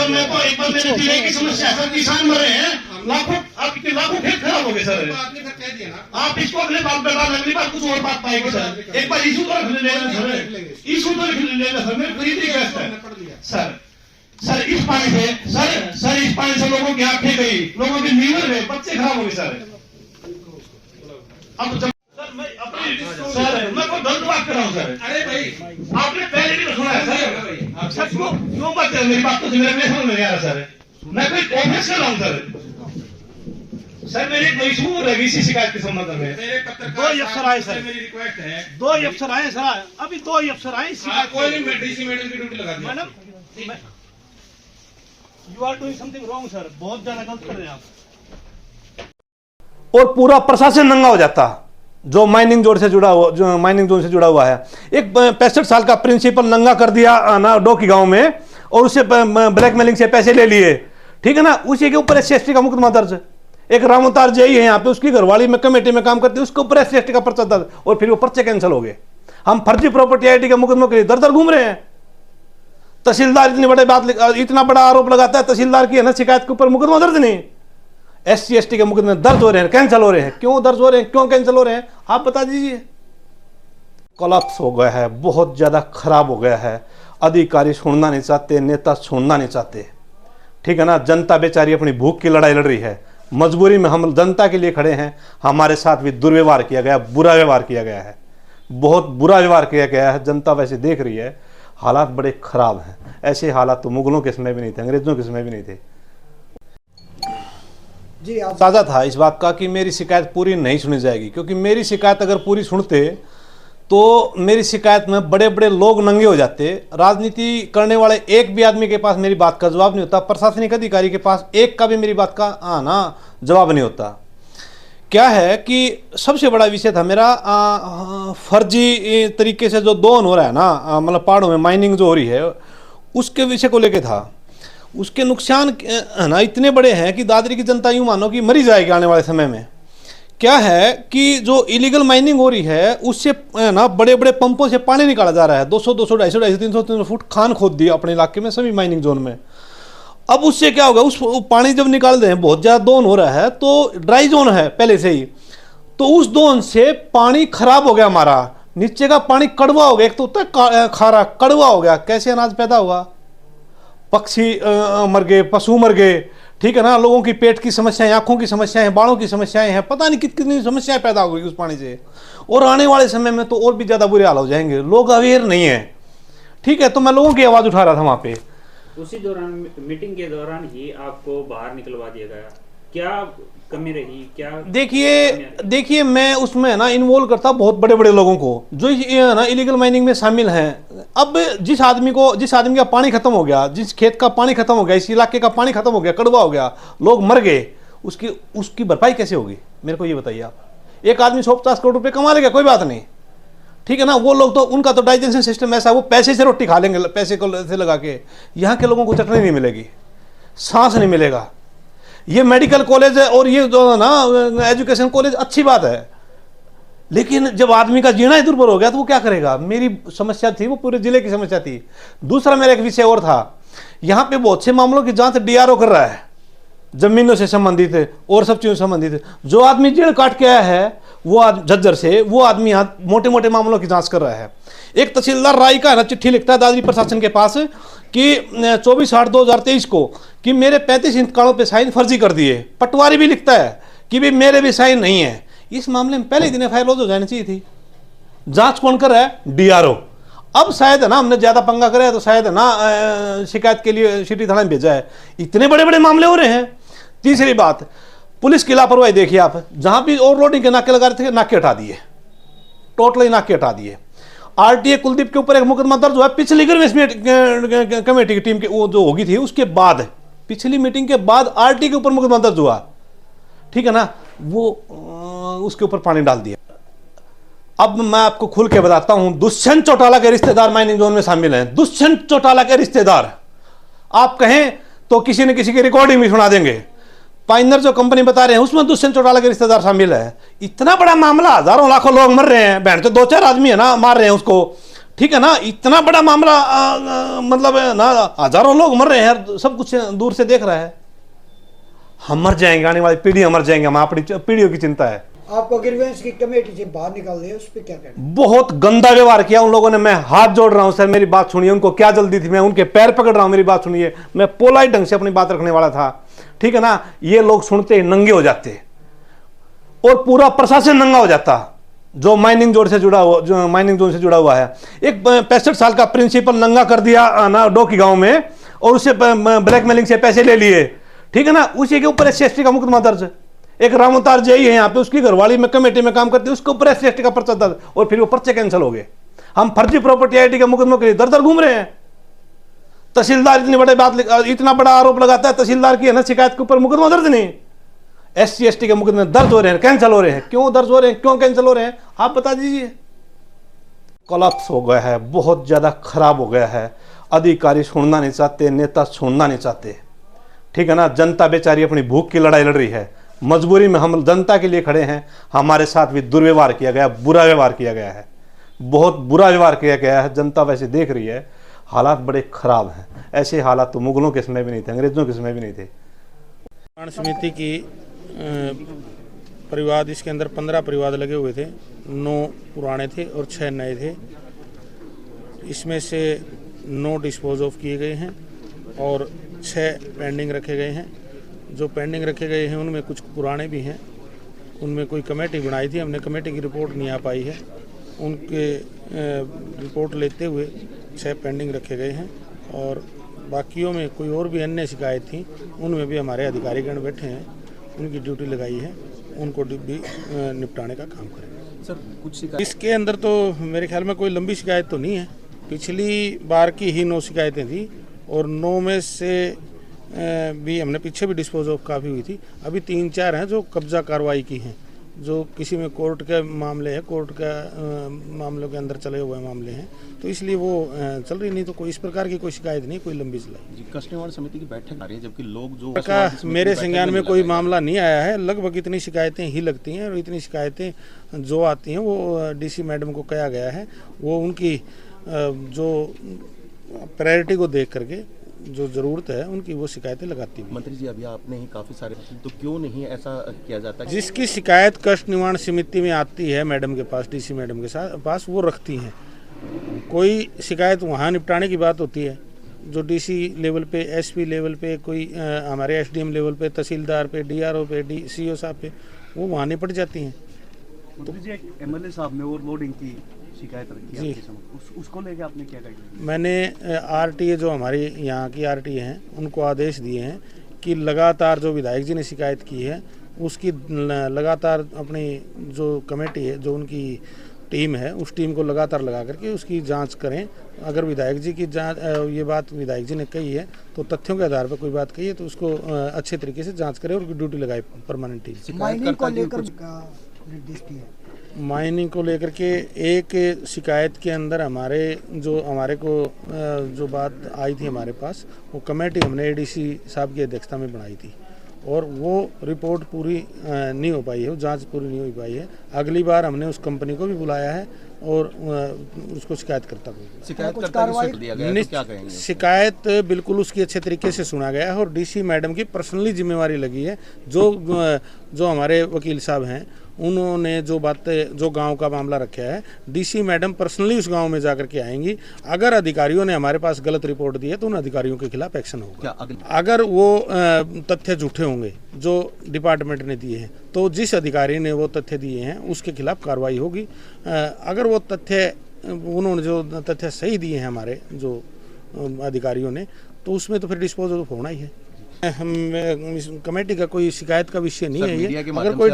मैं तो एक बार मेरे जिले की समस्या है, किसान मर रहे हैं, लाखों आपके लाखों खेत खराब हो गए सर। आपने फिर कह दिया ना, आप इसको अगले बात बता, अगली बार कुछ और बात पाएंगे सर। एक बार इशू तो रख लेना सर, इशू तो रख लेना सर। मेरे खरीद रिक्वेस्ट है सर इस पानी से सर इस पानी से लोगों की आंखें गई, लोगों के लीवर गए, बच्चे खराब हो गए सर। अब जब सर मैं कोई गलत बात कर रहा हूँ सर। अरे भाई आपने पहले भी तो सुना है सर, सच को क्यों बात कर, मेरी बात तो मेरे समझ में नहीं आ रहा सर। मैं कोई ऑफिस कर रहा हूँ सर मेरी कोई इशू रहेगी इसी शिकायत के संबंध में। मेरे पत्रकार दो अफसर आए सर, मेरी रिक्वेस्ट है, दो अफसर आए सर, अभी दो अफसर आए। कोई नहीं, डीसी मैडम की ड्यूटी लगा दी madam, you are doing something wrong sir, बहुत ज्यादा गलत कर रहे हैं आप। और पूरा प्रशासन नंगा हो जाता जो माइनिंग जोन से जुड़ा हुआ, जो माइनिंग जोन से जुड़ा हुआ है। एक 65 साल का प्रिंसिपल नंगा कर दिया ना डोकी गांव में, और उससे ब्लैकमेलिंग से पैसे ले लिए, ठीक है ना। उसी के ऊपर SC का मुकदमा दर्ज। एक रामोतार जी है यहाँ पे, उसकी घरवाली में कमेटी में काम करती है, उसके ऊपर SC का पर्चा दर्ज, और फिर वो पर्चे कैंसिल हो गए। हम फर्जी प्रॉपर्टी आईडी के मुकदमों के लिए दर दर घूम रहे हैं। तहसीलदार इतना बड़ा आरोप लगाता है, तहसीलदार की है ना शिकायत के ऊपर मुकदमा दर्ज नहीं। SC ST के मुकदमे दर्ज हो रहे हैं, कैंसिल हो रहे हैं। क्यों दर्ज हो रहे हैं, क्यों कैंसिल हो रहे हैं, आप बता दीजिए। कोलैप्स हो गया है, बहुत ज्यादा खराब हो गया है। अधिकारी सुनना नहीं चाहते, नेता सुनना नहीं चाहते, ठीक है ना। जनता बेचारी अपनी भूख की लड़ाई लड़ रही है, मजबूरी में हम जनता के लिए खड़े हैं। हमारे साथ भी दुर्व्यवहार किया गया, बुरा व्यवहार किया गया है, बहुत बुरा व्यवहार किया गया है। जनता वैसे देख रही है, हालात बड़े खराब हैं। ऐसे हालात तो मुगलों के समय भी नहीं थे, अंग्रेजों के समय भी नहीं थे। जी आप साझा था इस बात का कि मेरी शिकायत पूरी नहीं सुनी जाएगी, क्योंकि मेरी शिकायत अगर पूरी सुनते तो मेरी शिकायत में बड़े बड़े लोग नंगे हो जाते। राजनीति करने वाले एक भी आदमी के पास मेरी बात का जवाब नहीं होता, प्रशासनिक अधिकारी के पास एक का भी मेरी बात का जवाब नहीं होता। क्या है कि सबसे बड़ा विषय था मेरा फर्जी तरीके से जो दोहन हो रहा है ना, मतलब पहाड़ों में माइनिंग जो हो रही है, उसके विषय को लेके था। उसके नुकसान ना इतने बड़े हैं कि दादरी की जनता यूँ मानो कि मरी जाएगी आने वाले समय में। क्या है कि जो इलीगल माइनिंग हो रही है उससे ना बड़े बड़े पंपों से पानी निकाला जा रहा है। 200 250 250 300 फुट खान खोद दी अपने इलाके में सभी माइनिंग जोन में। अब उससे क्या होगा, उस पानी जब निकाल रहे हैं, बहुत ज़्यादा दोहन हो रहा है, तो ड्राई जोन है पहले से ही, तो उस दोहन से पानी खराब हो गया हमारा। नीचे का पानी कड़वा हो गया, एक तो होता है खारा, कड़वा हो गया। कैसे अनाज पैदा हुआ, पक्षी मर गए, पशु मर गए, ठीक है ना। लोगों की पेट की समस्याएं, आंखों की समस्याएं, बालों की समस्याएं हैं, पता नहीं कितनी समस्याएं पैदा हो गई उस पानी से। और आने वाले समय में तो और भी ज़्यादा बुरे हाल हो जाएंगे। लोग अवेयर नहीं है, ठीक है। तो मैं लोगों की आवाज़ उठा रहा था वहाँ पे। उसी दौरान मीटिंग के दौरान ही आपको बाहर निकलवा दिया गया, क्या कमी रही, क्या? देखिए मैं उसमें ना इन्वॉल्व करता बहुत बड़े बड़े लोगों को जो ना इलीगल माइनिंग में शामिल हैं। अब जिस आदमी का पानी खत्म हो गया, जिस खेत का पानी खत्म हो गया, इस इलाके का पानी खत्म हो गया, कड़वा हो गया, लोग मर गए, उसकी भरपाई कैसे होगी, मेरे को ये बताइए आप। एक आदमी 150 करोड़ रुपए कमा लेगा, कोई बात नहीं, ठीक है ना। वो लोग तो उनका तो डाइजेशन सिस्टम ऐसा, वो पैसे से रोटी खा लेंगे, पैसे को से लगा के। यहाँ के लोगों को चटनी नहीं मिलेगी, सांस नहीं मिलेगा। ये मेडिकल कॉलेज है और ये जो ना एजुकेशन कॉलेज अच्छी बात है, लेकिन जब आदमी का जीना ही दुर्भर हो गया तो वो क्या करेगा। मेरी समस्या थी, वो पूरे जिले की समस्या थी। दूसरा मेरा एक विषय और था, यहाँ पे बहुत से मामलों की जांच DRO कर रहा है, जमीनों से संबंधित और सब चीज़ों से संबंधित। जो आदमी जेल काट के आया है वो झज्जर से, वो आदमी यहाँ मोटे मोटे मामलों की जांच कर रहा है। एक तहसीलदार राय का ना चिट्ठी लिखता है दादरी प्रशासन के पास कि 24/8/2023 को कि मेरे 35 इंतकालों पे साइन फर्जी कर दिए। पटवारी भी लिखता है कि भी मेरे भी साइन नहीं है। इस मामले में पहले दिन FIR लॉन्च हो जानी चाहिए थी। जांच कौन कर रहा है, DRO। अब शायद है ना हमने ज्यादा पंगा कराया तो शायद है ना शिकायत के लिए सिटी थाना में भेजा है। इतने बड़े बड़े मामले हो रहे हैं। तीसरी बात, पुलिस की लापरवाही देखिए आप, जहां भी ओवरलोडिंग के नाके लगा रहे थे, नाके हटा दिए, टोटली नाके हटा दिए। RTA कुलदीप के ऊपर एक मुकदमा दर्ज हुआ पिछली कमेटी की टीम के वो जो होगी थी उसके बाद, पिछली मीटिंग के बाद RTA के ऊपर मुकदमा दर्ज हुआ, ठीक है ना। वो उसके ऊपर पानी डाल दिया। अब मैं आपको खुल के बताता हूं, दुष्यंत चौटाला के रिश्तेदार माइनिंग जोन में शामिल हैं। दुष्यंत चौटाला के रिश्तेदार, आप कहें तो किसी न किसी की रिकॉर्डिंग भी सुना देंगे। पाइनर जो कंपनी बता रहे हैं उसमें दुष्यंत चौटाला के रिश्तेदार शामिल है। इतना बड़ा मामला, हजारों लाखों लोग मर रहे हैं, बहन तो 2-4 आदमी है ना मार रहे हैं उसको, ठीक है ना, इतना बड़ा मामला मतलब ना हजारों लोग मर रहे हैं, सब कुछ दूर से देख रहा है। हम मर जाएंगे, आने वाली पीढ़ी मर जाएंगे, हम अपनी पीढ़ियों की चिंता है। आपको ग्रीवेंस की कमेटी से बाहर निकाल दिया, उस पर क्या कहना? बहुत गंदा व्यवहार किया उन लोगों ने। मैं हाथ जोड़ रहा हूं सर, मेरी बात सुनिए। उनको क्या जल्दी थी, मैं उनके पैर पकड़ रहा हूं, मेरी बात सुनिए। मैं पोलाइट ढंग से अपनी बात रखने वाला था, ठीक है ना। ये लोग सुनते ही नंगे हो जाते और पूरा प्रशासन नंगा हो जाता, जो माइनिंग जोन से जुड़ा हुआ, जो माइनिंग जोन से जुड़ा हुआ है। एक 65 साल का प्रिंसिपल नंगा कर दिया ना डोकी गांव में, और उससे ब्लैकमेलिंग से पैसे ले लिए, ठीक है ना। उसी के ऊपर SC का मुकदमा दर्ज। एक रामोतार जय है यहाँ पे, उसकी घरवाली में कमेटी में काम करती है, उसके ऊपर SC का पर्चा दर्ज, और फिर वो पर्चे कैंसिल हो गए। हम फर्जी प्रॉपर्टी आईडी के मुकदमों के लिए दर दर घूम रहे हैं। तहसीलदार इतनी बड़ी बात, इतना बड़ा आरोप लगाता है, तहसीलदार की है ना शिकायत के ऊपर मुकदमा दर्ज नहीं। SC ST के मुकदमे दर्ज हो रहे हैं, कैंसिल हो रहे हैं। क्यों दर्ज हो रहे हैं, क्यों कैंसिल हो रहे हैं, आप बता दीजिए। कोलैप्स हो गया है, बहुत ज्यादा खराब हो गया है। अधिकारी सुनना नहीं चाहते, नेता सुनना नहीं चाहते, ठीक है ना। जनता बेचारी अपनी भूख की लड़ाई लड़ रही है। मजबूरी में हम जनता के लिए खड़े हैं। हमारे साथ भी दुर्व्यवहार किया गया, बुरा व्यवहार किया गया है, बहुत बुरा व्यवहार किया गया है। जनता वैसे देख रही है, हालात बड़े खराब हैं। ऐसे हालात तो मुगलों के समय भी नहीं थे, अंग्रेजों के समय भी नहीं थे। निर्माण समिति की परिवाद, इसके अंदर 15 परिवाद लगे हुए थे। 9 पुराने थे और 6 नए थे। इसमें से 9 डिस्पोज ऑफ किए गए हैं और 6 पेंडिंग रखे गए हैं। जो पेंडिंग रखे गए हैं उनमें कुछ पुराने भी हैं। उनमें कोई कमेटी बनाई थी, हमने कमेटी की रिपोर्ट नहीं आ पाई है। उनके रिपोर्ट लेते हुए 6 पेंडिंग रखे गए हैं, और बाकियों में कोई और भी अन्य शिकायत थी, उनमें भी हमारे अधिकारीगण बैठे हैं, उनकी ड्यूटी लगाई है, उनको भी निपटाने का काम करेंगे। सर कुछ शिकायत इसके अंदर तो मेरे ख्याल में कोई लंबी शिकायत तो नहीं है। पिछली बार की ही 9 शिकायतें थी, और 9 में से भी हमने पीछे भी डिस्पोज ऑफ काफ़ी हुई थी। अभी 3-4 हैं जो कब्जा कार्रवाई की हैं, जो किसी में कोर्ट के मामले हैं, कोर्ट का मामलों के अंदर चले हुए मामले हैं, तो इसलिए वो चल रही। नहीं तो कोई इस प्रकार की कोई शिकायत नहीं, कोई लंबी चलाई। जी, कष्ट निवारण समिति की बैठक आ रही है, जबकि लोग जो का मेरे संज्ञान में कोई मामला नहीं आया है। लगभग इतनी शिकायतें ही लगती हैं, और इतनी शिकायतें जो आती हैं वो DC मैडम को कहा गया है, वो उनकी जो प्रायोरिटी को देख करके जो ज़रूरत है उनकी वो शिकायतें लगाती हैं। मंत्री जी, अभी आपने ही काफ़ी सारे, तो क्यों नहीं ऐसा किया जाता? जिसकी शिकायत कष्ट निवारण समिति में आती है मैडम के पास, DC मैडम के पास, वो रखती हैं। कोई शिकायत वहाँ निपटाने की बात होती है, जो DC लेवल पे, SP लेवल पे, कोई हमारे SDM लेवल पे, तहसीलदार पे, DRO पे, CO साहब पे, वो वहाँ निपट जाती हैं। मंत्री जी, एक MLA साहब ने ओवरलोडिंग की शिकायत रखी है आपके समक्ष, उसको लेके आपने क्या कहा? मैंने RTA जो हमारी यहाँ की RTA हैं उनको आदेश दिए हैं कि लगातार जो विधायक जी ने शिकायत की है उसकी लगातार अपनी जो कमेटी है, जो उनकी टीम है, उस टीम को लगातार लगा करके उसकी जांच करें। अगर विधायक जी की जांच, ये बात विधायक जी ने कही है तो तथ्यों के आधार पर कोई बात कही है तो उसको अच्छे तरीके से जांच करें और उनकी ड्यूटी लगाए परमानेंट। माइनिंग को लेकर निर्देश दिए। माइनिंग को लेकर के एक शिकायत के अंदर हमारे को जो बात आई थी हमारे पास, वो कमेटी हमने ADC साहब की अध्यक्षता में बनाई थी, और वो रिपोर्ट पूरी नहीं हो पाई है, वो जांच पूरी नहीं हो पाई है। अगली बार हमने उस कंपनी को भी बुलाया है और उसको शिकायतकर्ता को शिकायत बिल्कुल उसकी अच्छे तरीके से सुना गया है, और DC मैडम की पर्सनली जिम्मेवारी लगी है। जो हमारे वकील साहब हैं उन्होंने जो बातें, जो गांव का मामला रखा है, DC मैडम पर्सनली उस गांव में जाकर के आएंगी। अगर अधिकारियों ने हमारे पास गलत रिपोर्ट दी है तो उन अधिकारियों के खिलाफ एक्शन होगा। अगर वो तथ्य झूठे होंगे जो डिपार्टमेंट ने दिए हैं, तो जिस अधिकारी ने वो तथ्य दिए हैं उसके खिलाफ कार्रवाई होगी। अगर वो तथ्य, उन्होंने जो तथ्य सही दिए हैं हमारे जो अधिकारियों ने, तो उसमें तो फिर डिस्पोज होना ही है। हम कमेटी का कोई शिकायत का विषय नहीं है ये। अगर कोई